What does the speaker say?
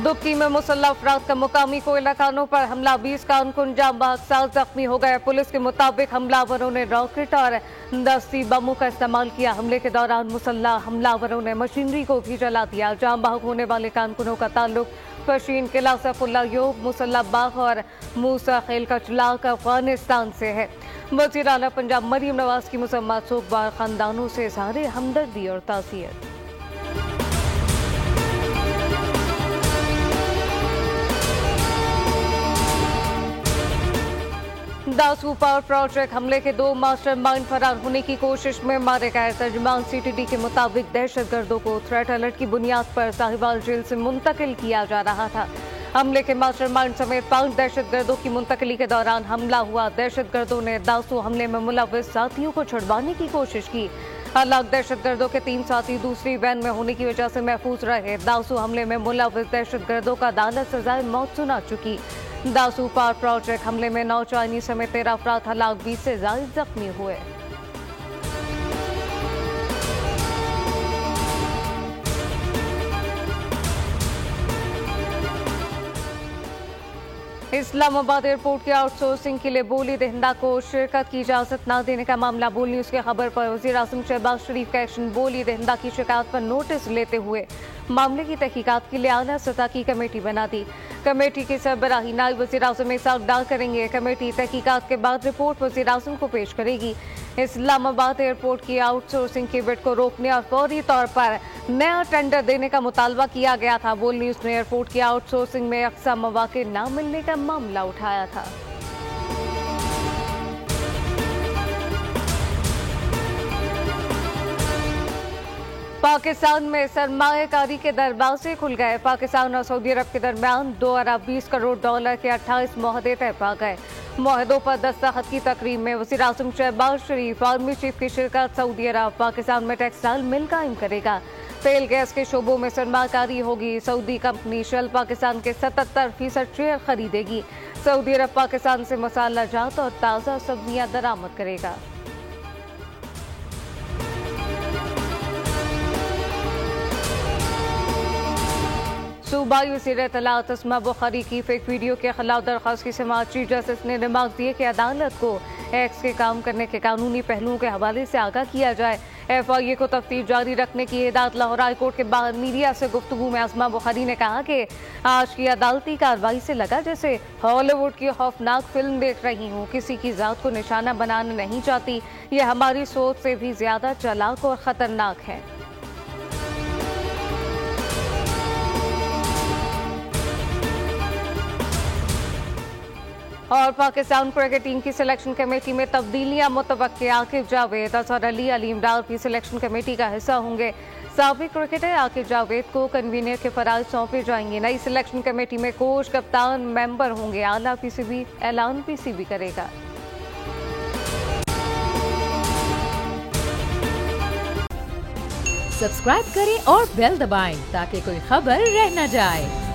दुबकी में मुसल्लह अफराद का मुकामी कोयला खानों पर हमला, 20 कारकुन जाम बहक 7 जख्मी हो गए। पुलिस के मुताबिक हमलावरों ने रॉकेट और दस्ती बमों का इस्तेमाल किया। हमले के दौरान मुसल्लह हमलावरों ने मशीनरी को भी जला दिया। जाम बहक होने वाले कारकुनों का ताल्लुक फशीन किला, सैफुल्लाह यूब, मुसल्लह बाग और मूसा खेल का चलाक अफगानिस्तान से है। वज़ीर आला पंजाब मरीम नवाज की मुसम्मत सोगवार खानदानों से इज़हार हमदर्दी और ताज़ियत। दासू पावर प्रोजेक्ट हमले के 2 मास्टरमाइंड फरार होने की कोशिश में मारे गए। तर्जुमान सीटीडी के मुताबिक दहशतगर्दों को थ्रेट अलर्ट की बुनियाद पर साहिवाल जेल से मुंतकिल किया जा रहा था। हमले के मास्टरमाइंड समेत 5 दहशतगर्दों की मुंतकिली के दौरान हमला हुआ। दहशतगर्दों ने दासू हमले में मुलव्विस साथियों को छुड़वाने की कोशिश की। हालांकि दहशतगर्दों के 3 साथी दूसरी वैन में होने की वजह से महफूज रहे। दासू हमले में मुलव्विस दहशतगर्दों का अदालत सजाए मौत सुना चुकी। दासू पावर प्रोजेक्ट हमले में 9 चाइनीज समेत 13 अफराद हलाक, 20 से ज्यादा जख्मी हुए। इस्लामाबाद एयरपोर्ट की आउटसोर्सिंग के लिए बोली दहिंदा को शिरकत की इजाजत न देने का मामला। बोल न्यूज की खबर पर वज़ीर आज़म शहबाज शरीफ का एक्शन। बोली दहिंदा की शिकायत पर नोटिस लेते हुए मामले की तहकीकात के लिए आला सतह की कमेटी बना दी। कमेटी की सरबराही नायब वज़ीर आज़म इसाक डार करेंगे। कमेटी तहकीकात के बाद रिपोर्ट वज़ीर आज़म को पेश करेगी। इस्लामाबाद एयरपोर्ट की आउटसोर्सिंग की बिड को रोकने और फौरी तौर पर नया टेंडर देने का मुतालबा किया गया था। बोल न्यूज ने एयरपोर्ट की आउटसोर्सिंग में अक्सा मौके न मिलने का मामला उठाया था। पाकिस्तान में सरमायाकारी के दरवाजे खुल गए। पाकिस्तान और सऊदी अरब के दरमियान 2 अरब 20 करोड़ डॉलर के 28 मुआहदे तय पा गए। मुआहदों पर दस्तखत की तकरीब में वज़ीर आज़म शहबाज शरीफ, आर्मी चीफ की शिरकत। सऊदी अरब पाकिस्तान में टेक्सटाइल मिल कायम करेगा। तेल गैस के शोबों में सरमायाकारी होगी। सऊदी कंपनी शेल पाकिस्तान के 77% शेयर खरीदेगी। सऊदी अरब पाकिस्तान से मसाला जात और ताज़ा सब्जियां दरामद करेगा। सूबाई वज़ीर इत्तलात अस्मा बुखारी की फेक वीडियो के खिलाफ दरख्वास्त की समाअत चीफ जस्टिस ने रिमार्क दिए कि अदालत को एक्स के काम करने के कानूनी पहलुओं के हवाले से आगाह किया जाए। FIA को तफ्तीश जारी रखने की हिदायत। लाहौर हाई कोर्ट के बाहर मीडिया से गुफ्तगू में अस्मा बुखारी ने कहा कि आज की अदालती कार्रवाई से लगा जैसे हॉलीवुड की खौफनाक फिल्म देख रही हूँ। किसी की जात को निशाना बनाना नहीं चाहती। ये हमारी सोच से भी ज्यादा चालाक और खतरनाक है। और पाकिस्तान क्रिकेट टीम की सिलेक्शन कमेटी में तब्दीलियां मुतवक्के। आकिब जावेद, अजहर अली, अलीम डार भी सिलेक्शन कमेटी का हिस्सा होंगे। साबिक क्रिकेटर आकिब जावेद को कन्वीनर के फराज सौंपे जाएंगे। नई सिलेक्शन कमेटी में कोच, कप्तान, मेंबर होंगे। आला PCB ऐलान PCB करेगा। सब्सक्राइब करें और बेल दबाएं ताकि कोई खबर रह न जाए।